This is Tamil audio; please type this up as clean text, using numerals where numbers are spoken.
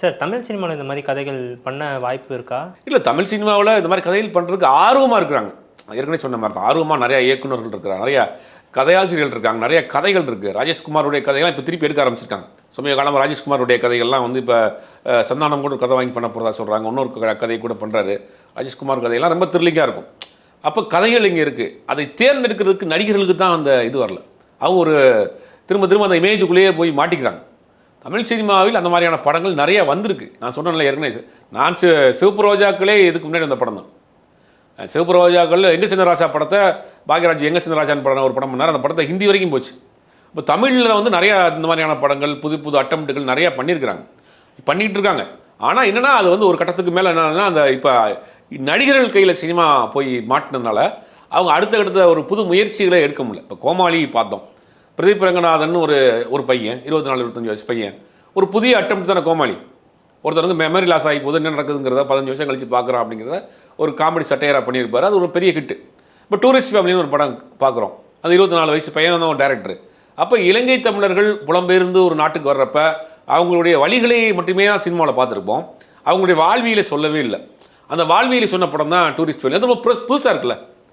சார் தமிழ் சினிமாவில் இந்த மாதிரி கதைகள் பண்ண வாய்ப்பு இருக்கா? இல்லை, தமிழ் சினிமாவில் இந்த மாதிரி கதைகள் பண்ணுறதுக்கு ஆர்வமாக இருக்கிறாங்க. ஏற்கனவே சொன்ன மாதிரி தான் ஆர்வமாக நிறையா இயக்குநர்கள் இருக்கிறாங்க, நிறையா கதையாசிரியர்கள் இருக்காங்க, நிறைய கதைகள் இருக்குது. ராஜேஷ்குமாருடைய கதைகள்லாம் இப்போ திருப்பி எடுக்க ஆரம்பிச்சிருக்காங்க. சமீப காலமாக ராஜேஷ்குமாருடைய கதைகள்லாம் வந்து இப்போ சந்தானம் கூட ஒரு கதை வாங்கி பண்ண போகிறதா சொல்கிறாங்க. இன்னொரு கதை கூட பண்ணுறாரு. ராஜேஷ்குமார் கதையெல்லாம் ரொம்ப த்ரில்லிங்காக இருக்கும். அப்போ கதைகள் இங்கே இருக்குது. அதை தேர்ந்தெடுக்கிறதுக்கு நடிகர்களுக்கு தான் அந்த இது வரல. அவங்க ஒரு திரும்ப திரும்ப அந்த இமேஜுக்குள்ளேயே போய் மாட்டிக்கிறாங்க. தமிழ் சினிமாவில் அந்த மாதிரியான படங்கள் நிறைய வந்திருக்கு. நான் சொன்னேன்ல ஏற்கனவே, நான் சிவப்பு ரோஜாக்களே இதுக்கு முன்னாடி அந்த படம் தான். சிவப்பு ரோஜாக்கள் எங்க சின்னராசா படத்தை பாக்யராஜ் எங்க சின்னராஜான்னு படம் ஒரு படம் பண்ணார். அந்த படத்தை ஹிந்தி வரைக்கும் போச்சு. இப்போ தமிழில் வந்து நிறையா இந்த மாதிரியான படங்கள் புது புது அட்டம்ப்ட்டுகள் நிறையா பண்ணியிருக்கிறாங்க, பண்ணிகிட்டு இருக்காங்க. ஆனால் என்னென்னா அது வந்து ஒரு கட்டத்துக்கு மேலே என்னன்னா அந்த இப்போ நடிகர்கள் கையில் சினிமா போய் மாட்டினதுனால அவங்க அடுத்தடுத்த ஒரு புது முயற்சிகளை எடுக்க முடியல. இப்போ கோமாளி பார்த்தோம், பிரதீப் ரங்கநாதன் ஒரு பையன் 24-25 வயசு பையன், ஒரு புதிய அட்டம்ப்ட் தானே கோமாளி. ஒருத்தருக்கு மெமரி லாஸ் ஆகி போது என்ன நடக்குதுங்கிறத 15 வருஷம் கழிச்சு பார்க்குறோம் அப்படிங்கிறத ஒரு காமெடி சட்டையராக பண்ணியிருப்பார். அது ஒரு பெரிய ஹிட்டு. இப்போ டூரிஸ்ட் ஃபேமிலின்னு ஒரு படம் பார்க்குறோம், அது 24 வயசு பையன் தான் ஒரு டேரக்டர். அப்போ இலங்கை தமிழர்கள் புலம்பெயர்ந்து ஒரு நாட்டுக்கு வர்றப்ப அவங்களுடைய வழிகளை மட்டுமே தான் சினிமாவில் பார்த்துருப்போம், அவங்களுடைய வாழ்வியலை சொல்லவே இல்லை. அந்த வாழ்வியலை சொன்ன படம் தான் டூரிஸ்ட் ஃபேமிலி. அது ரொம்ப புதுசாக இருக்குல்ல.